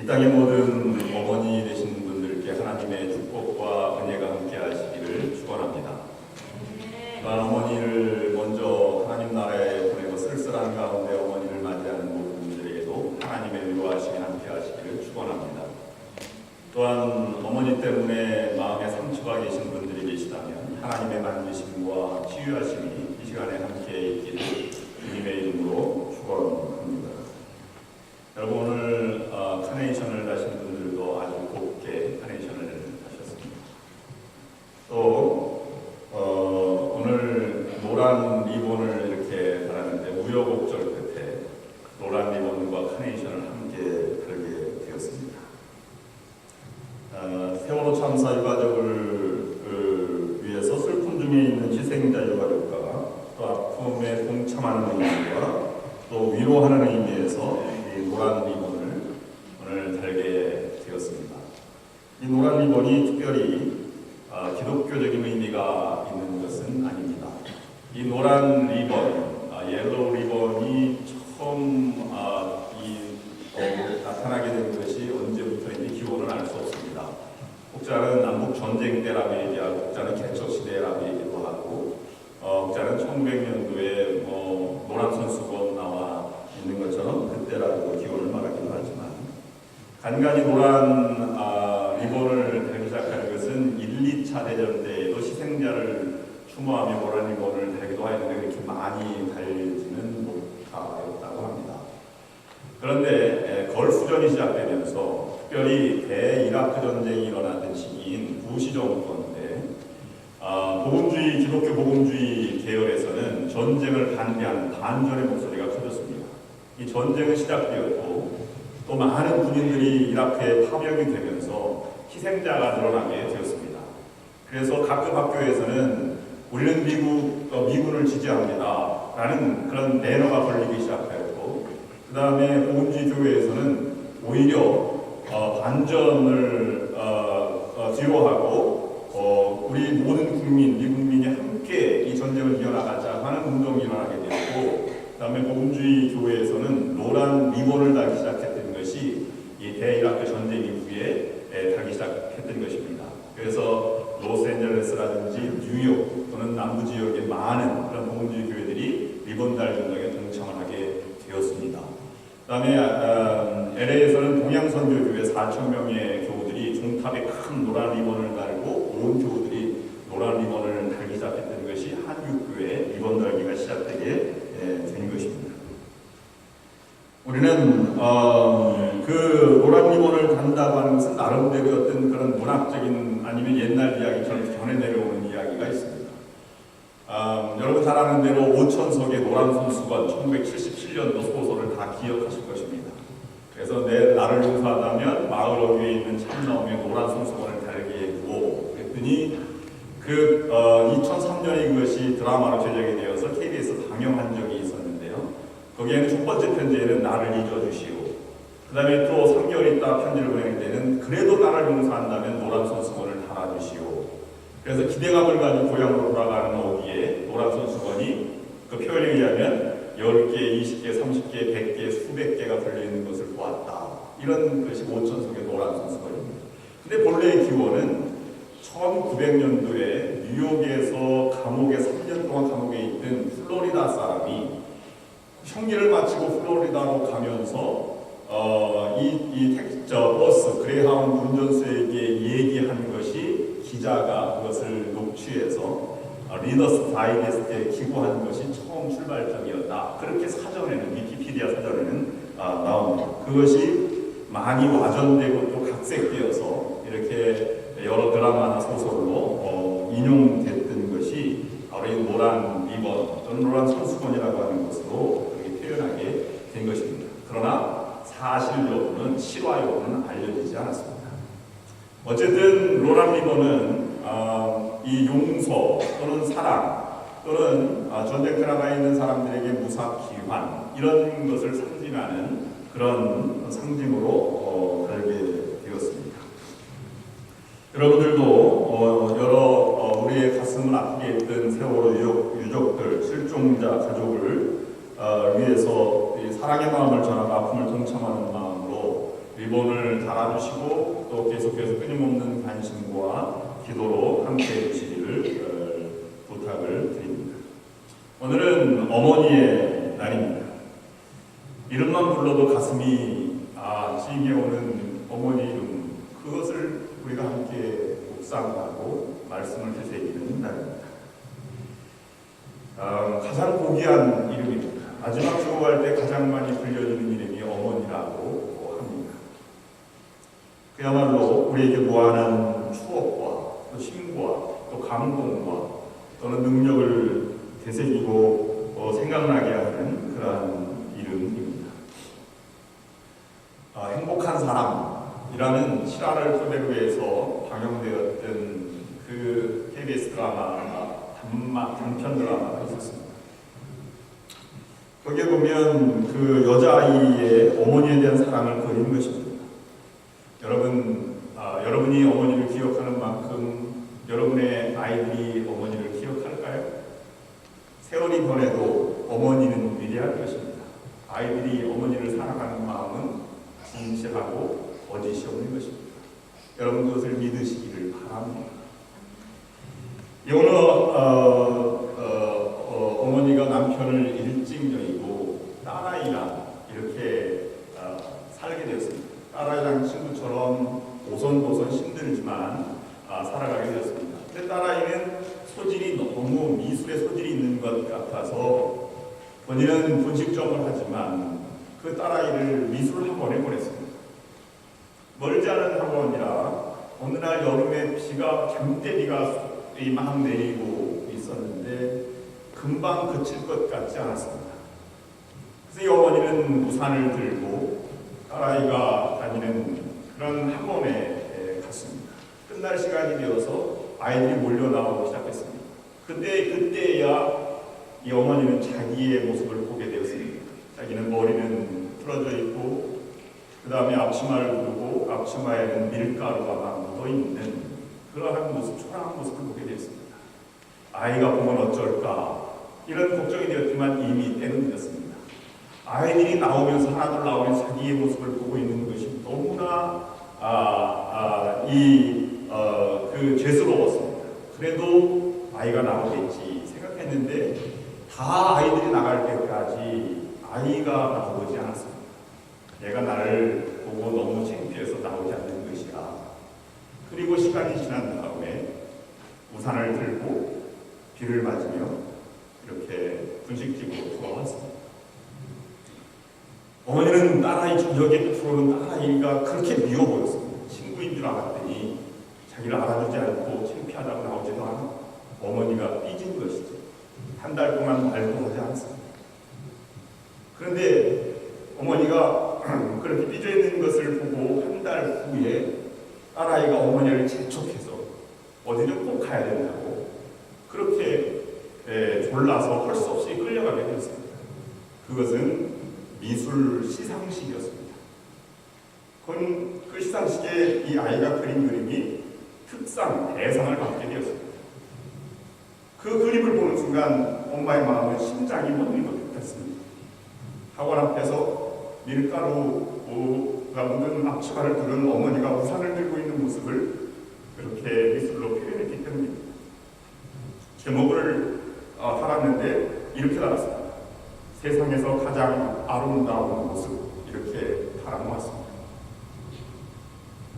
이 땅의 모든 어머니 되신 분들께 하나님의 축복과 은혜가 함께 하시기를 축원합니다. 또한 어머니를 먼저 하나님 나라에 보내고 쓸쓸한 가운데 어머니를 맞이하는 모든 분들에게도 하나님의 위로하심이 함께 하시기를 축원합니다. 또한 어머니 때문에 마음에 상처가 계신 분들이 계시다면 하나님의 만지심과 치유하심이 이 시간에 함께 있기를 주님의 이름으로 축원합니다. 여러분 오늘 카네이션을 다신 분들도 아주 곱게 카네이션을 다셨습니다. 또 오늘 노란 리본을 이렇게 달았는데 우여곡절 끝에 노란 리본과 카네이션을 함께 그러게 되었습니다. 세월호 참사 유가족을 위해서 슬픔 중에 있는 희생자 유가족과 또 아픔에 동참하는 의미와 또 위로하는 의미에서 이 노란 리본을 오늘 달게 되었습니다. 이 노란 리본이 특별히 기독교적인 의미가 있는 것은 아닙니다. 이 노란 리본, 옐로우 리본이 처음 나타나게 된 것이 언제부터인지 기원을 알 수 없습니다. 혹자는 남북 전쟁 때라고 얘기하고, 혹자는 개척 시대라고 얘기도 하고, 혹자는 1900년도에 노란 선수권 나와 있는 것처럼 그때라고 기원을 말하기도 하지만, 간간히 노란 리본을 달기 시작하는 것은 1, 2차 대전 때에도 희생자를 추모하며 노란 리본을 달기도 하였는데 그렇게 많이 달지는 못하였다고 합니다. 그런데 걸프전이 시작되면서 특별히 대이라크 전쟁이 일어나던 시기인 부시 정권 때 복음주의, 기독교 복음주의 계열에서는 전쟁을 반대하는 반전의 목소리가 커졌습니다. 이 전쟁은 시작되었고 또 많은 군인들이 이라크에 파병이 되면서 희생자가 늘어나게 되었습니다. 그래서 각급 학교에서는 우리는 미군을 지지합니다 라는 그런 배너가 걸리기 시작하였고, 그 다음에 복음주의 교회에서는 오히려 반전을 뒤로하고 우리 모든 국민, 미국민이 함께 이 전쟁을 이어나가자 하는 운동이 일어나게 되었고, 그 다음에 복음주의 교회에서는 노란 리본을 달기 시작했던 것이 이 대이라크 전쟁 이후에 달기 시작했던 것입니다. 그래서 로스앤젤레스라든지 뉴욕 또는 남부 지역의 많은 그런 복음주의 교회들이 리본 달 운동에 동참을 하게 되었습니다. 그 다음에 LA에서는 동양선교교회 4,000명의 교우들이 종탑에 큰 노란 리본을 달고 온 교우들이 노란 리본을 달기 시작했던 것이 한국교회 리본 달기가 시작되게 된 것입니다. 우리는 그 노란 리본을 단다고 하는 것은 나름대로 어떤 그런 문학적인 아니면 옛날 이야기처럼 전해 내려오는 이야기가 있습니다. 여러분 잘 아는 대로 오천석의 노란 손수건 1977년도 소설을 다 기억하실 것입니다. 그래서 내 나를 용서하다면 마을 어귀에 있는 참나무에 노란 손수건을 달게 해두고 그랬더니 2003년에 그것이 드라마로 제작이 되어서 KBS에서 방영한 적이 있었는데요. 거기에는 첫 번째 편지에는 나를 잊어주시오. 그 다음에 또 3개월 있다 편지를 보낼 때는 그래도 나를 용서한다면 노란 손수건을 달아주시오. 그래서 기대감을 가지고 고향으로 돌아가는 어귀에 노란 손수건이 그 표현에 의하면 10개, 20개, 30개, 100개, 수백 개가 걸려있는 것을 보았다. 이런 것이 오천석의 노란 손수건입니다. 근데 본래의 기원은 1900년도에 뉴욕에서 감옥에 3년 동안 감옥에 있던 플로리다 사람이 형기를 마치고 플로리다로 가면서 버스 그레이하운드 운전수에게 얘기한 것이 기자가 그것을 녹취해서 리더스 다이제스트에 기고한 것이 처음 출발점이었다. 그렇게 사전에는 위키피디아 사전에는 나옵니다. 그것이 많이 와전되고 또 각색되어서 이렇게 여러 드라마나 소설로 인용됐던 것이 바로 이 노란 리본 또는 노란 손수건이라고 하는 것으로 그렇게 표현하게 된 것입니다. 그러나 사실 여부는 실화 여부는 알려지지 않았습니다. 어쨌든 노란 리본은 이 용서 또는 사랑 또는 전쟁터에 나가 있는 사람들에게 무사귀환 이런 것을 상징하는 그런 상징으로 달게 되었습니다. 여러분들도 여러 우리의 가슴을 아프게 했던 세월호 유족들, 실종자 가족을 위해서 사랑의 마음을 전하고 아픔을 동참하는 마음으로 리본을 달아주시고 또 계속해서 끊임없는 관심과 기도로 함께해 주시기를 부탁을 드립니다. 오늘은 어머니의 날입니다. 이름만 불러도 가슴이 찡해 오는 어머니 이름, 그것을 우리가 함께 묵상하고 말씀을 되새기는 날입니다. 가장 고귀한 이름입니다. 마지막 죽어갈 때 가장 많이 불려지는 이름이 어머니라고 합니다. 그야말로 우리에게 무한한 추억과 또 힘과 또 감동과 또는 능력을 되새기고 생각나게 하는 그러한 이름입니다. 행복한 사람이라는 실화를 토대로 해서 방영되었던 그 KBS 드라마 단편 드라마가 있었습니다. 거기에 보면 그 여자아이의 어머니에 대한 사랑을 그린 것입니다. 여러분이 어머니를 기억하는 만큼 여러분의 아이들이 어머니를 기억할까요? 세월이 변해도 어머니는 위대할 것입니다. 아이들이 어머니를 사랑하는 마음은 진실하고 거짓이 없는 것입니다. 여러분 그것을 믿으시기를 바랍니다. 오늘 어머니가 남편을 일찍 여의고 딸아이랑 이렇게 살게 되었습니다. 딸아이랑 친구처럼 오손도손 힘들지만 살아가게 되었습니다. 근데 딸아이는 소질이 너무 미술의 소질이 있는 것 같아서 본인은 분식점을 하지만 그 딸아이를 미술 학원에 보냈습니다. 멀지 않은 학원이라 어느 날 여름에 장대비가 막 내리고 있었는데 금방 그칠 것 같지 않았습니다. 그래서 이 어머니는 우산을 들고 딸아이가 다니는 그런 학원에 갔습니다. 끝날 시간이 되어서 아이들이 몰려 나오기 시작했습니다. 그때야 이 어머니는 자기의 모습을 보게 되었습니다. 자기는 머리는 풀어져 있고 그 다음에 앞치마를 두르고 앞치마에는 밀가루가 묻어있는 그러한 모습, 초라한 모습을 보게 되었습니다. 아이가 보면 어쩔까 이런 걱정이 되었지만 이미 때는 늦었습니다. 아이들이 나오면서 하나둘 나오면서 자기의 모습을 보고 있는 것이 너무나 그 죄스러웠습니다. 그래도 아이가 나오겠지 생각했는데 다 아이들이 나갈 때까지 아이가 나오지 않았습니다. 얘가 나를 보고 너무 창피해서 나오지 않는 것이야. 그리고 시간이 지난 다음에 우산을 들고 비를 맞으며 이렇게 분식집으로 돌아왔습니다. 어머니는 딸아이 저녁에 들어오는 딸아이가 그렇게 미워 보였습니다. 친구인 줄 알았더니 자기를 알아주지 않고 창피하다고 나오지도 않고 어머니가 삐진 것이죠. 한 달 동안 말도 하지 않았습니다. 그런데 어머니가 그렇게 삐져 있는 것을 보고 한 달 후에 딸아이가 어머니를 재촉해서 어디 좀 꼭 가야 된다고 그렇게 졸라서 할 수 없이 끌려가게 되었습니다. 그것은 미술 시상식이었습니다. 그 시상식에 이 아이가 그린 그림이 대상을 받게 되었습니다. 그 그림을 보는 순간 엄마의 마음은 심장이 멎는 것 같았습니다. 학원 앞에서 밀가루가 묻은 앞치마를 두른 어머니가 우산을 들고 있는 모습을 그렇게 미술로 표현했기 때문입니다. 제목을 달았는데 이렇게 달았습니다. 세상에서 가장 아름다운 모습, 이렇게 달아놓았습니다.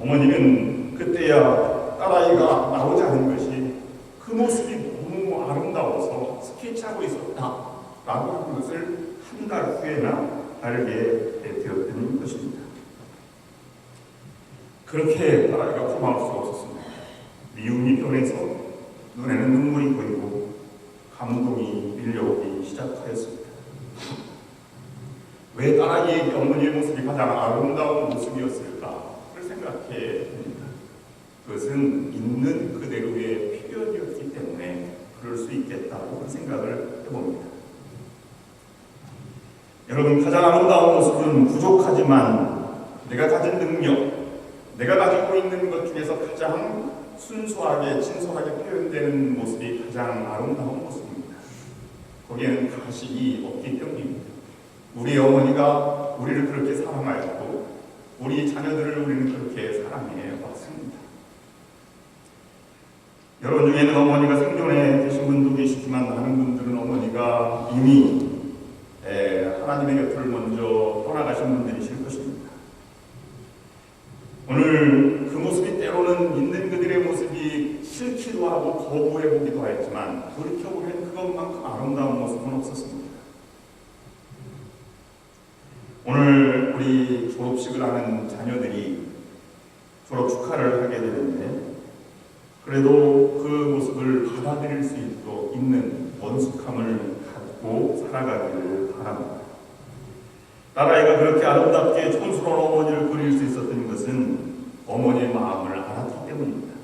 어머니는 그때야 딸아이가 나오지 않은 것이 그 모습이 너무 아름다워서 스케치하고 있었다 라고 하는 것을 한 달 후에나 알게 되었던 것입니다. 그렇게 딸아이가 고마울 수가 없었습니다. 미움이 변해서 눈에는 눈물이 보이고 감동이 밀려오기 시작하였습니다. 왜 딸아이의 어머니의 모습이 가장 아름다운 모습이었을까를 생각해 봅니다. 그것은 있는 그대로의 표현이었기 때문에 그럴 수 있겠다고 생각을 해봅니다. 여러분, 가장 아름다운 모습은 부족하지만 내가 가진 능력, 내가 가지고 있는 것 중에서 가장 순수하게 진솔하게 표현되는 모습이 가장 아름다운 모습입니다. 거기에는 가식이 없기 때문입니다. 우리 어머니가 우리를 그렇게 사랑하였고 우리 자녀들을 우리는 그렇게 사랑해 왔습니다. 여러분 중에는 어머니가 생존해 계신 분도 계시지만 많은 분들은 어머니가 이미 하나님의 곁을 먼저 떠나가신 분들이실 것입니다. 오늘 그 모습이 때로는 있는 그들의 모습이 싫기도 하고 거부해보기도 했지만 돌이켜보면 그것만큼 아름다운 모습은 없었습니다. 오늘 우리 졸업식을 하는 자녀들이 졸업 축하를 하게 되는데 그래도 그 모습을 받아들일 수 있는 원숙함을 갖고 살아가기를 바랍니다. 딸아이가 그렇게 아름답게 촌스러운 어머니를 그릴 수 있었던 것은 어머니의 마음을 알았기 때문입니다.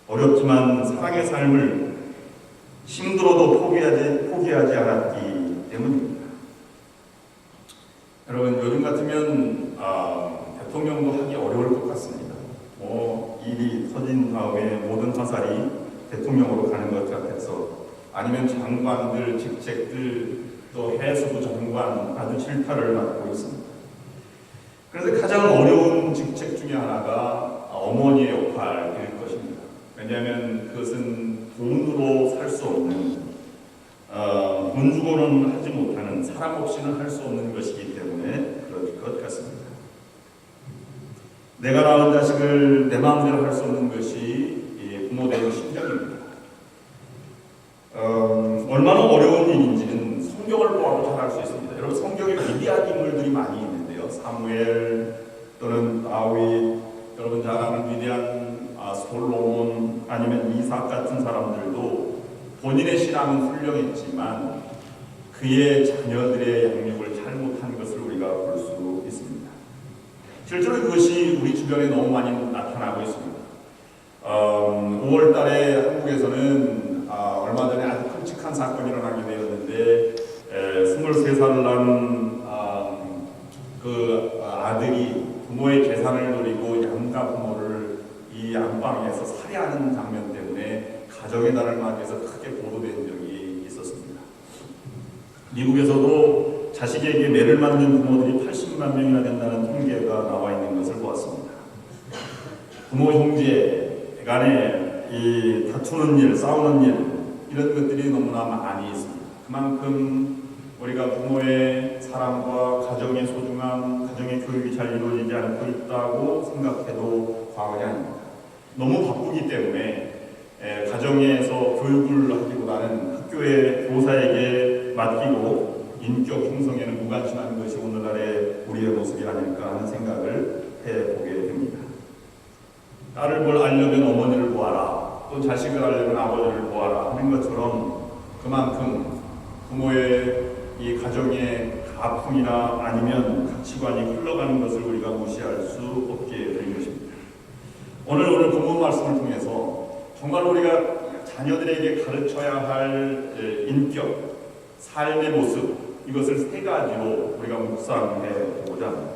어렵지만 사랑의 삶을 힘들어도 포기하지 않았기 때문입니다. 여러분 요즘 같으면 대통령도 하기 어려울 것 같습니다. 일이 터진 다음에 모든 화살이 대통령으로 가는 것 같아서 아니면 장관들, 직책들 또 해수부 장관 아주 질타를 받고 있습니다. 그래서 가장 어려운 직책 중에 하나가 어머니의 역할일 것입니다. 왜냐하면 그것은 돈으로 살 수 없는 돈 주고는 하지 못하는 사람 없이는 할 수 없는 것이기 때문에 그럴 것 같습니다. 내가 낳은 자식을 내 마음대로 할 수 없는 것이 부모되는 심정입니다. 얼마나 어려운 일인지는 성경을 보아도 잘 알 수 있습니다. 여러분 성경에 위대한 인물들이 많이 있는데요. 사무엘 또는 다윗, 여러분 잘 아는 위대한 솔로몬 아니면 이삭 같은 사람들도 본인의 신앙은 훌륭했지만 그의 자녀들의 양육을 잘못한 것을 우리가 볼 수 있습니다. 실제로 그것이 우리 주변에 너무 많이 나타나고 있습니다. 5월 달에 한국에서는 얼마 전에 아주 끔찍한 사건이 일어나게 되었는데 23살을 낳은 그 아들이 부모의 재산을 노리고 양가 부모를 이 안방에서 살해하는 장면 때문에 가정의 달을 맞이해서 크게 보도된 적이 있었습니다. 미국에서도 자식에게 매를 맞는 부모들이 80만 명이나 된다는 통계가 나와 있는 것을 보았습니다. 부모 형제 간에 이 다투는 일, 싸우는 일 이런 것들이 너무나 많이 있습니다. 그만큼 우리가 부모의 사랑과 가정의 소중함, 가정의 교육이 잘 이루어지지 않고 있다고 생각해도 과언이 아닙니다. 너무 바쁘기 때문에 가정에서 교육을 하기보다는 학교의 교사에게 맡기고 인격 형성에는 무관심한 것이 오늘날의 우리의 모습이 아닐까 하는 생각을 해보게 됩니다. 딸을 뭘 알려면 어머니를 보아라, 또 자식을 알려면 아버지를 보아라 하는 것처럼 그만큼 부모의 이 가정의 가풍이나 아니면 가치관이 흘러가는 것을 우리가 무시할 수 없게 된 것입니다. 오늘 본문 말씀을 통해서 정말 우리가 자녀들에게 가르쳐야 할 인격, 삶의 모습 이것을 세 가지로 우리가 묵상해 보고자 합니다.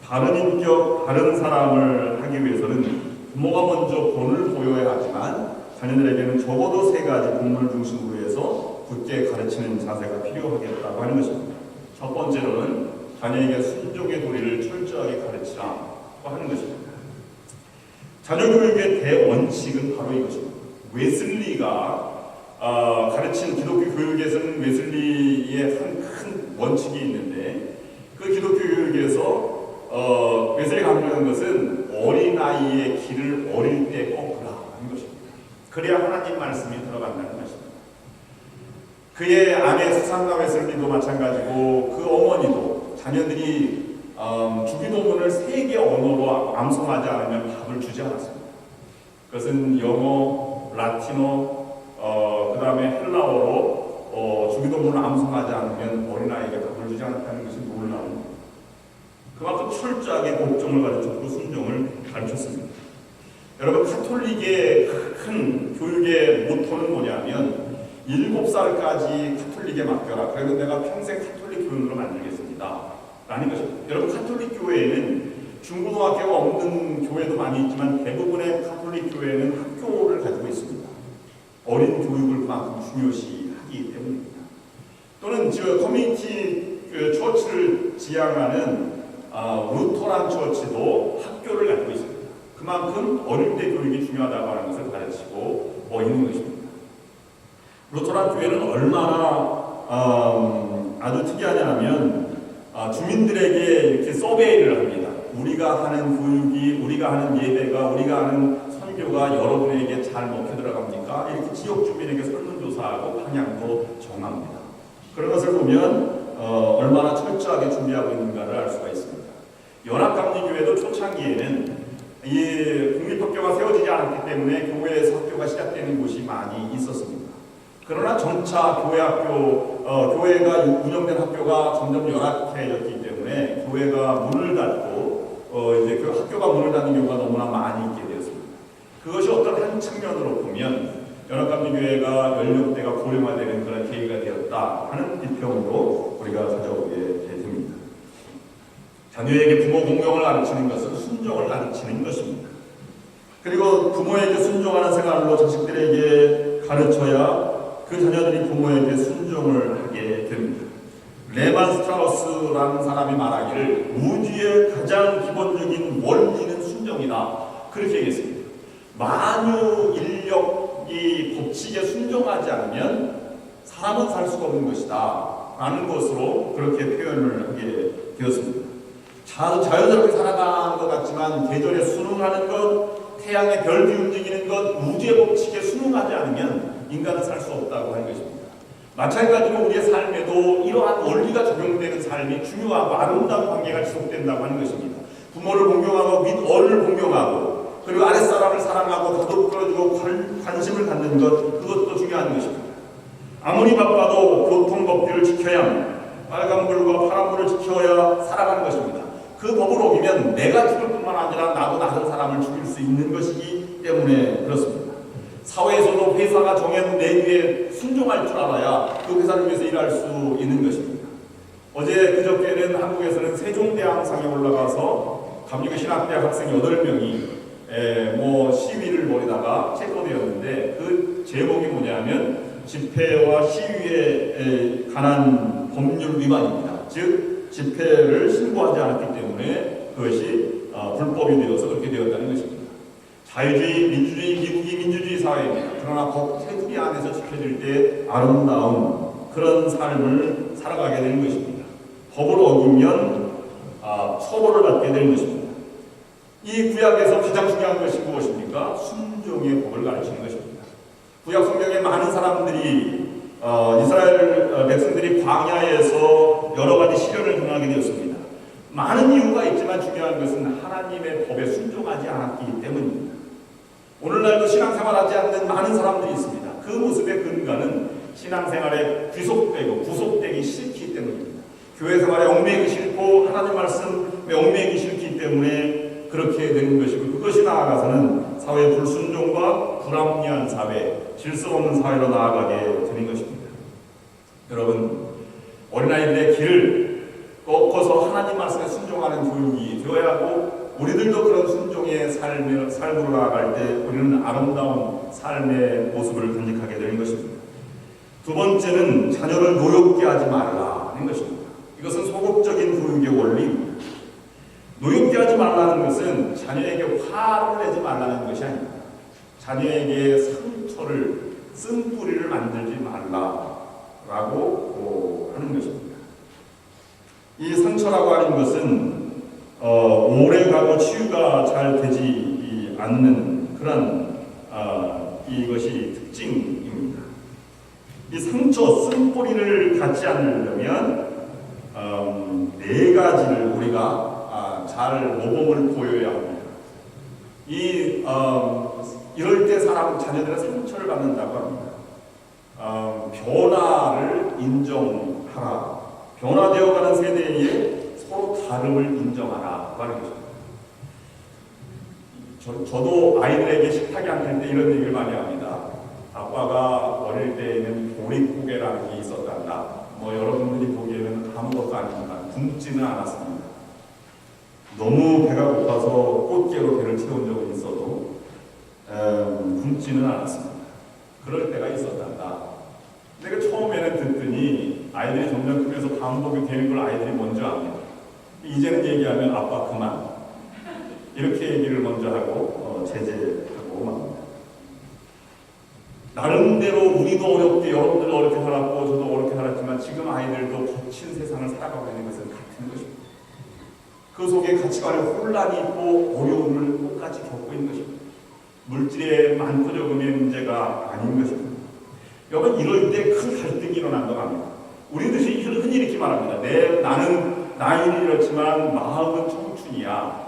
바른 인격, 바른 사람을 하기 위해서는 부모가 먼저 본을 보여야 하지만 자녀들에게는 적어도 세 가지 본문을 중심으로 해서 굳게 가르치는 자세가 필요하겠다고 하는 것입니다. 첫 번째로는 자녀에게 순종의 도리를 철저하게 가르치라고 하는 것입니다. 자녀 교육의 대원칙은 바로 이것입니다. 웨슬리가 가르친 기독교 교육에서는 웨슬리의 한 큰 원칙이 있는데 그 기독교 교육에서 웨슬리가 강조하는 것은 어린아이의 길을 어릴 때 꺾으라 하는 것입니다. 그래야 하나님 말씀이 들어간다는 것입니다. 그의 아내 수산나 웨슬리도 마찬가지고 그 어머니도 자녀들이 주기도문을 3개 언어로 암송하지 않으면 밥을 주지 않았습니다. 그것은 영어, 라틴어, 그 다음에 헬라어로 주기도문을 암송하지 않으면 어린아이에게 밥을 주지 않았다는 것이 놀라운 그만큼 철저하게 복종을 가르쳤고 순종을 가르쳤습니다. 여러분 가톨릭의 큰 교육의 모토는 뭐냐면 7살까지 가톨릭에 맡겨라. 그래도 내가 평생 가톨릭 교육으로 만들겠습니다. 라는 것입니다. 여러분 가톨릭 교회에는 중고등학교가 없는 교회도 많이 있지만 대부분의 가톨릭 교회는 학교를 가지고 있습니다. 어린 교육을 그만큼 중요시하기 때문입니다. 또는 커뮤니티 처치를 지향하는 루터란 처치도 학교를 가지고 있습니다. 그만큼 어릴 때 교육이 중요하다고 하는 것을 가르치고 있는 것입니다. 루터란 교회는 얼마나 아주 특이하냐면 주민들에게 이렇게 서베이를 합니다. 우리가 하는 교육이, 우리가 하는 예배가, 우리가 하는 선교가 여러분에게 잘 먹혀 들어갑니까? 이렇게 지역 주민에게 설문조사하고 방향도 정합니다. 그런 것을 보면 얼마나 철저하게 준비하고 있는가를 알 수가 있습니다. 연합감리교회도 초창기에는 이 국립학교가 세워지지 않았기 때문에 교회에서 학교가 시작되는 곳이 많이 있었습니다. 그러나 점차 교회가 운영된 학교가 점점 열악해졌기 때문에 교회가 문을 닫고 이제 그 학교가 문을 닫는 경우가 너무나 많이 있게 되었습니다. 그것이 어떤 한 측면으로 보면 연합감리교회가 연령대가 고령화되는 그런 계기가 되었다 하는 비평으로 우리가 가져오게 됩니다. 자녀에게 부모 공경을 가르치는 것은 순종을 가르치는 것입니다. 그리고 부모에게 순종하는 생활로 자식들에게 가르쳐야 그 자녀들이 부모에게 순종을 하게 됩니다. 레만 스트라우스라는 사람이 말하기를 우주의 가장 기본적인 원리는 순종이다. 그렇게 얘기했습니다. 만유 인력이 법칙에 순종하지 않으면 사람은 살 수가 없는 것이다 라는 것으로 그렇게 표현을 하게 되었습니다. 자연스럽게 살아가는 것 같지만 계절에 순응하는 것, 태양의 별이 움직이는 것, 우주의 법칙에 순응하지 않으면 인간은 살 수 없다고 하는 것입니다. 마찬가지로 우리의 삶에도 이러한 원리가 적용되는 삶이 중요하고 아름다운 관계가 지속된다고 하는 것입니다. 부모를 공경하고 윗어른을 공경하고 그리고 아랫사람을 사랑하고 다독거려주고 관심을 갖는 것, 그것도 중요한 것입니다. 아무리 바빠도 교통법규를 지켜야 합니다. 빨간불과 파란불을 지켜야 살아가는 것입니다. 그 법을 어기면 내가 죽을 뿐만 아니라 나도 다른 사람을 죽일 수 있는 것이기 때문에 그렇습니다. 사회에서도 회사가 정해놓은 내규에 순종할 줄 알아야 그 회사를 위해서 일할 수 있는 것입니다. 그저께는 한국에서는 세종대왕상에 올라가서 감리교 신학대학 학생 8명이 시위를 벌이다가 체포되었는데 그 제목이 뭐냐면 집회와 시위에 관한 법률 위반입니다. 즉 집회를 신고하지 않았기 때문에 그것이 불법이 되어서 그렇게 되었다는 것입니다. 자유주의, 민주주의, 미국이 민주주의 사회입니다. 그러나 테두리 안에서 지켜질 때 아름다운 그런 삶을 살아가게 되는 것입니다. 법을 어기면 처벌을 받게 되는 것입니다. 이 구약에서 가장 중요한 것이 무엇입니까? 순종의 법을 가르치는 것입니다. 구약 성경에 많은 사람들이 이스라엘 백성들이 광야에서 여러 가지 시련을 당하게 되었습니다. 많은 이유가 있지만 중요한 것은 하나님의 법에 순종하지 않았기 때문입니다. 오늘날도 신앙생활하지 않는 많은 사람들이 있습니다. 그 모습의 근간은 신앙생활에 구속되기 싫기 때문입니다. 교회 생활에 얽매이기 싫고 하나님 말씀에 얽매이기 싫기 때문에 그렇게 되는 것이고, 그것이 나아가서는 사회 불순종과 불합리한 사회, 질서 없는 사회로 나아가게 되는 것입니다. 여러분, 어린아이들의 길을 꺾어서 하나님 말씀에 순종하는 교육이 되어야 하고, 우리들도 그런 순종의 삶으로 나아갈 때 우리는 아름다운 삶의 모습을 간직하게 되는 것입니다. 두 번째는 자녀를 노엽게 하지 말라는 것입니다. 이것은 소극적인 교육의 원리입니다. 노엽게 하지 말라는 것은 자녀에게 화를 내지 말라는 것이 아닙니다. 자녀에게 상처를, 쓴뿌리를 만들지 말라라고 하는 것입니다. 이 상처라고 하는 것은 오래가고 치유가 잘 되지 않는 그런 이것이 특징입니다. 이 상처, 쓴뿌리를 갖지 않으려면 네 가지를 우리가 잘 모범을 보여야 합니다. 이럴 때 자녀들은 상처를 받는다고 합니다. 변화를 인정하라. 변화되어가는 세대에 서로 다름을 인정하라 하는 것입니다. 저도 아이들에게 식탁에 앉을 때 이런 얘기를 많이 합니다. 아빠가 어릴 때에는 보릿고개라는 게 있었단다. 여러분들이 보기에는 아무것도 아니지만 굶지는 않았습니다. 너무 배가 고파서 꽃게로 배를 채운 적은 있어도 굶지는 않았습니다. 그럴 때가 있었단다. 내가 처음에는 듣더니 아이들이 점점 크면서 반복이 되는 걸 아이들이 먼저 압니다. 이제는 얘기하면 아빠 그만 이렇게 얘기를 먼저 하고 제재하고 맙니다. 나름대로 우리도 어렵게 여러분들도 어렵게 살았고 저도 어렵게 살았지만 지금 아이들도 거친 세상을 살아가고 있는 것은 같은 것입니다. 그 속에 가치관의 혼란이 있고 어려움을 똑같이 겪고 있는 것입니다. 물질의 많고 적음의 문제가 아닌 것입니다. 여러분 이럴 때 큰 갈등이 일어난다고 합니다. 우리들이 흔히 이렇게 말합니다. 나는 나이는 이렇지만 마음은 청춘이야.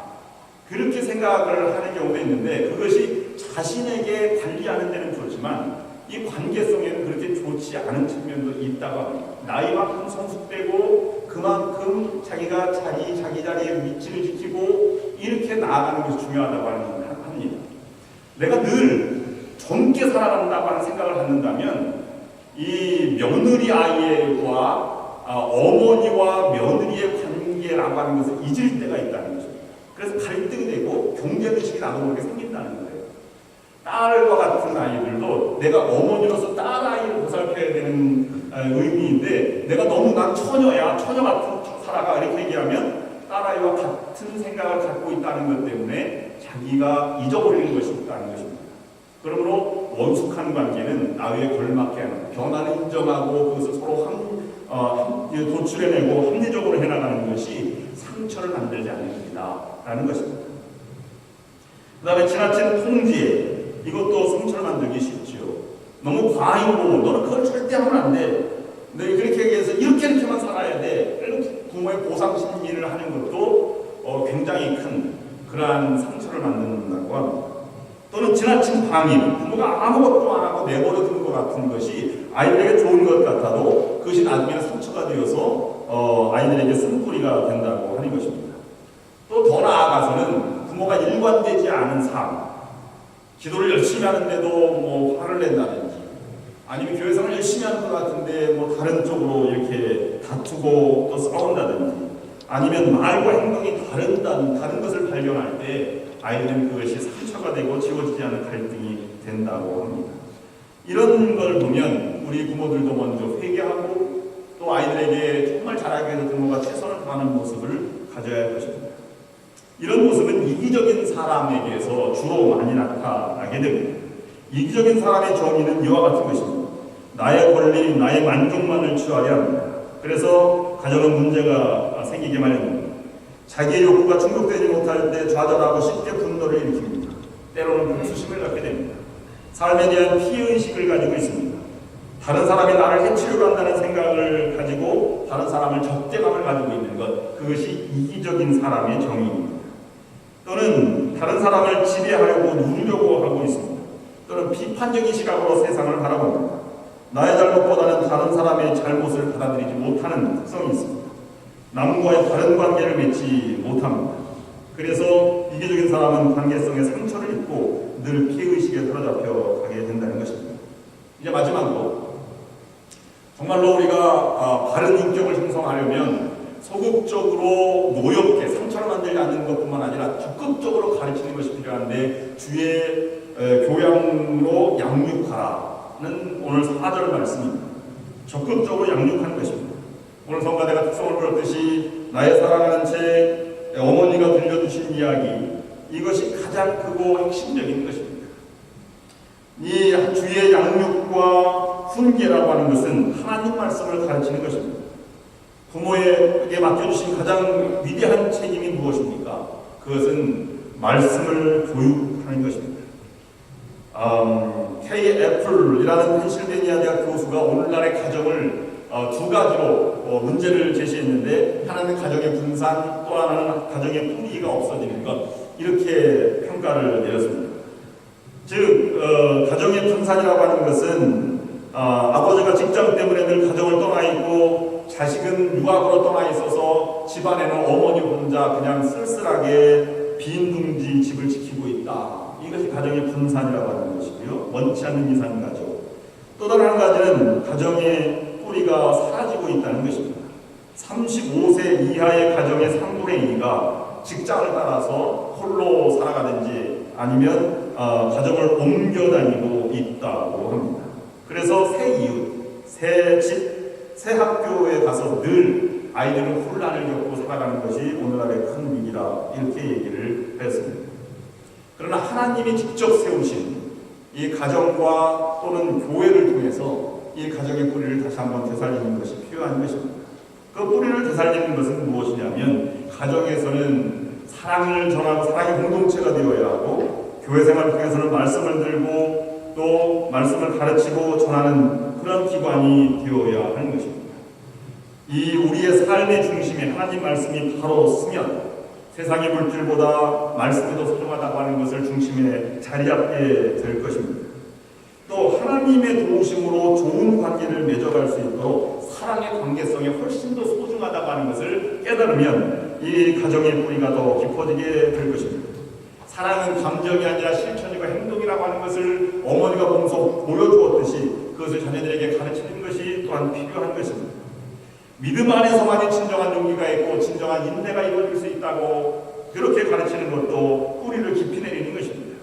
그렇게 생각을 하는 경우도 있는데 그것이 자신에게 관리하는 데는 좋지만 이 관계성에는 그렇게 좋지 않은 측면도 있다고 합니다. 나이만큼 성숙되고 그만큼 자기가 자기 자리의 위치를 지키고 이렇게 나아가는 것이 중요하다고 합니다. 내가 늘 젊게 살아간다고 하는 생각을 갖는다면 이 며느리 아이와 어머니와 며느리의 관계라고 하는 것을 잊을 때가 있다는 것입니다. 그래서 갈등이 되고 경쟁의식이 나도 모르게 생긴다는 거예요. 딸과 같은 아이들도 내가 어머니로서 딸 아이를 보살펴야 되는 의미인데 내가 너무 난 처녀야, 처녀 같은 살아가 이렇게 얘기하면 딸아이와 같은 생각을 갖고 있다는 것 때문에 자기가 잊어버리는 것이 있다는 것입니다. 그러므로 원숙한 관계는 나위에 걸맞게 하는 변화를 인정하고 그것을 서로 도출해내고 합리적으로 해나가는 것이 상처를 만들지 않는 것이다라는 것입니다. 그 다음에 지나친 통제, 이것도 상처를 만들기 쉽지요. 너무 과잉으로 너는 그걸 절대 하면 안 돼. 너 그렇게 얘기해서 이렇게만 살아야 돼. 이런 부모의 보상 심리를 하는 것도 굉장히 큰 그러한 상처를 만든다고 합니다. 또는 지나친 방임, 부모가 아무것도 안 하고 내버려두는 것 같은 것이 아이들에게 좋은 것 같아도 그것이 나중에 상처가 되어서 아이들에게 쓴뿌리가 된다고 하는 것입니다. 또 더 나아가서는 부모가 일관되지 않은 삶, 기도를 열심히 하는데도 뭐 화를 낸다든지 아니면 교회생활을 열심히 하는 것 같은데 뭐 다른 쪽으로 이렇게 다투고 또 싸운다든지 아니면 말과 행동이 다른 것을 발견할 때 아이들은 그것이 상처가 되고 지워지지 않은 갈등이 된다고 합니다. 이런 걸 보면 우리 부모들도 먼저 회개하고 또 아이들에게 정말 잘하기 위해서 부모가 최선을 다하는 모습을 가져야 할 것입니다. 이런 모습은 이기적인 사람에게서 주로 많이 나타나게 됩니다. 이기적인 사람의 정의는 이와 같은 것입니다. 나의 권리, 나의 만족만을 취하려 합니다. 그래서 가정은 문제가 생기게 마련입니다. 자기의 욕구가 충족되지 못할 때 좌절하고 쉽게 분노를 일으킵니다. 때로는 복수심을 갖게 됩니다. 삶에 대한 피해의식을 가지고 있습니다. 다른 사람이 나를 해치려고 한다는 생각을 가지고 다른 사람을 적대감을 가지고 있는 것, 그것이 이기적인 사람의 정의입니다. 또는 다른 사람을 지배하려고 누르려고 하고 있습니다. 또는 비판적인 시각으로 세상을 바라봅니다. 나의 잘못보다는 다른 사람의 잘못을 받아들이지 못하는 특성이 있습니다. 남과의 다른 관계를 맺지 못합니다. 그래서 이기적인 사람은 관계성에 상처를 입고 늘 피해의식에 사로잡혀 가게 된다는 것입니다. 이제 마지막으로 정말로 우리가 바른 인격을 형성하려면 소극적으로 노엽게 상처를 만들지 않는 것뿐만 아니라 적극적으로 가르치는 것이 필요한데 주의 교양으로 양육하라는 오늘 4절 말씀입니다. 적극적으로 양육하는 것입니다. 오늘 성가대가 특성을 부렸듯이 나의 사랑하는 책, 어머니가 들려주신 이야기, 이것이 가장 크고 핵심적인 것입니다. 이 주의 양육과 훈계라고 하는 것은 하나님 말씀을 가르치는 것입니다. 부모에게 맡겨주신 가장 위대한 책임이 무엇입니까? 그것은 말씀을 교육하는 것입니다. K. 애플이라는 펜실베니아 대학 교수가 오늘날의 가정을 두 가지로 문제를 제시했는데 하나는 가정의 분산, 또 하나는 가정의 뿌리가 없어지는 것, 이렇게 평가를 내렸습니다. 즉 가정의 분산이라고 하는 것은 아버지가 직장 때문에 늘 가정을 떠나 있고 자식은 유학으로 떠나 있어서 집안에는 어머니 혼자 그냥 쓸쓸하게 빈 둥지 집을 지키고 있다. 이것이 가정의 분산이라고 하는 것이고요. 원치 않는 이상 가족. 또 다른 한 가지는 가정의 뿌리가 사라지고 있다는 것입니다. 35세 이하의 가정의 3분의 2가 직장을 따라서 홀로 살아가든지 아니면 가정을 옮겨 다니고 있다고 합니다. 그래서 새 이웃, 새 집, 새 학교에 가서 늘 아이들은 혼란을 겪고 살아가는 것이 오늘날의 큰 위기다, 이렇게 얘기를 했습니다. 그러나 하나님이 직접 세우신 이 가정과 또는 교회를 통해서 이 가정의 뿌리를 다시 한번 되살리는 것이 필요한 것입니다. 그 뿌리를 되살리는 것은 무엇이냐면, 가정에서는 사랑을 전하고 사랑의 공동체가 되어야 하고, 교회 생활을 통해서는 말씀을 들고 또 말씀을 가르치고 전하는 그런 기관이 되어야 하는 것입니다. 이 우리의 삶의 중심에 하나님 말씀이 바로 서면 세상의 물질보다 말씀이 더 소중하다고 하는 것을 중심에 자리잡게 될 것입니다. 또 하나님의 도우심으로 좋은 관계를 맺어갈 수 있도록 사랑의 관계성이 훨씬 더 소중하다고 하는 것을 깨달으면 이 가정의 뿌리가 더 깊어지게 될 것입니다. 사랑은 감정이 아니라 실천이고 행동이라고 하는 것을 어머니가 보면서 보여주었듯이 그것을 자녀들에게 가르치는 것이 또한 필요한 것입니다. 믿음 안에서만이 진정한 용기가 있고 진정한 인내가 이루어질 수 있다고 그렇게 가르치는 것도 뿌리를 깊이 내리는 것입니다.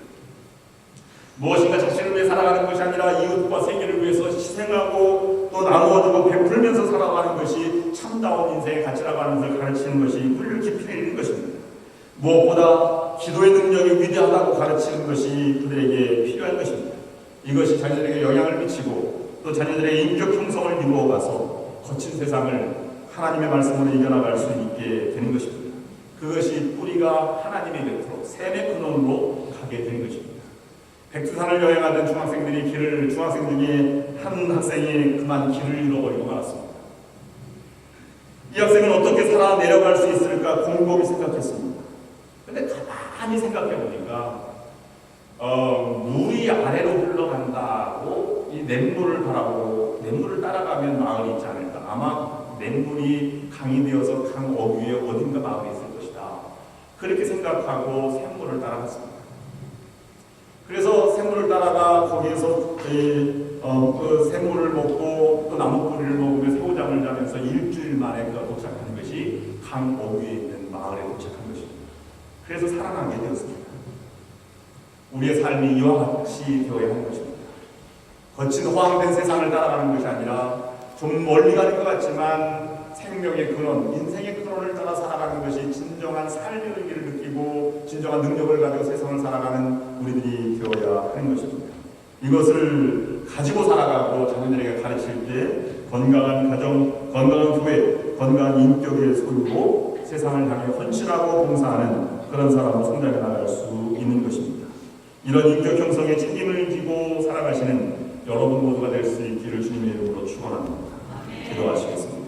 무엇인가 자신을 위해 살아가는 것이 아니라 이웃과 세계를 위해서 희생하고 또 나누어주고 베풀면서 살아가는 것이 참다운 인생의 가치라고 하는 것을 가르치는 것이 뿌리를 깊이 내리는 것입니다. 무엇보다 기도의 능력이 위대하다고 가르치는 것이 그들에게 필요한 것입니다. 이것이 자녀들에게 영향을 미치고 또 자녀들의 인격 형성을 이루어가서 거친 세상을 하나님의 말씀으로 이겨나갈 수 있게 되는 것입니다. 그것이 뿌리가 하나님의 곁으로 샘의 근원으로 가게 되는 것입니다. 백두산을 여행하던 중학생 중에 한 학생이 그만 길을 잃어버리고 말았습니다. 이 학생은 어떻게 살아 내려갈 수 있을까 곰곰이 생각했습니다. 그런데 가만히 생각해 보니까 물이 아래로 흘러간다고 이 냇물을 바라보고 냇물을 따라가면 마을이 있지 않을까. 아마 냇물이 강이 되어서 강 어귀에 어딘가 마을이 있을 것이다. 그렇게 생각하고 샘물을 따라갔습니다. 그래서 샘물을 따라가 거기에서 그 샘물을 먹고 또 나무뿌리를 먹으며 새우잠을 자면서 일주일 만에 도착한 것이 강 어귀에 있는 마을에 도착한 것입니다. 그래서 살아나게 되었습니다. 우리의 삶이 이와 같이 되어야 하는 것입니다. 거친 허황된 세상을 따라가는 것이 아니라 좀 멀리 가는 것 같지만 생명의 근원, 인생의 근원을 따라 살아가는 것이 진정한 삶의 의미를 느끼고 진정한 능력을 가지고 세상을 살아가는 우리들이 되어야 하는 것입니다. 이것을 가지고 살아가고 자녀들에게 가르칠 때 건강한 가정, 건강한 교회, 건강한 인격의 소유로 세상을 향해 헌신하고 봉사하는 그런 사람으로 성장해 나갈 수 있는 것입니다. 이런 인격 형성의 책임을 지고 살아가시는 여러분 모두가 될 수 있기를 주님의 이름으로 축원합니다. 기도하시겠습니다.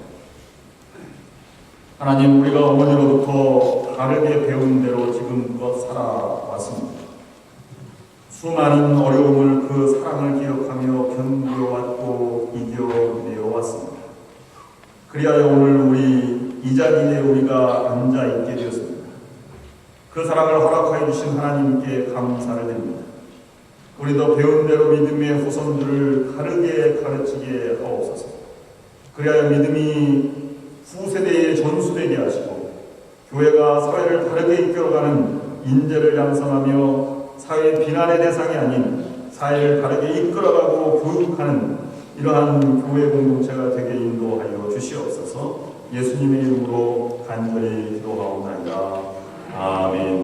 하나님, 우리가 어머니로부터 다르게 배운 대로 지금껏 살아왔습니다. 수많은 어려움을 그 사랑을 기억하며 견뎌왔고 이겨내어왔습니다. 그리하여 오늘 우리 이 자리에 우리가 앉아있게 되었습니다. 그 사랑을 허락하여 주신 하나님께 감사를 드립니다. 우리도 배운 대로 믿음의 후손들을 다르게 가르치게 하옵소서. 그리하여 믿음이 후세대에 전수되게 하시고 교회가 사회를 다르게 이끌어가는 인재를 양성하며 사회의 비난의 대상이 아닌 사회를 다르게 이끌어가고 교육하는 이러한 교회 공동체가 되게 인도하여 주시옵소서. 예수님의 이름으로 간절히 기도하옵나이다. 아멘.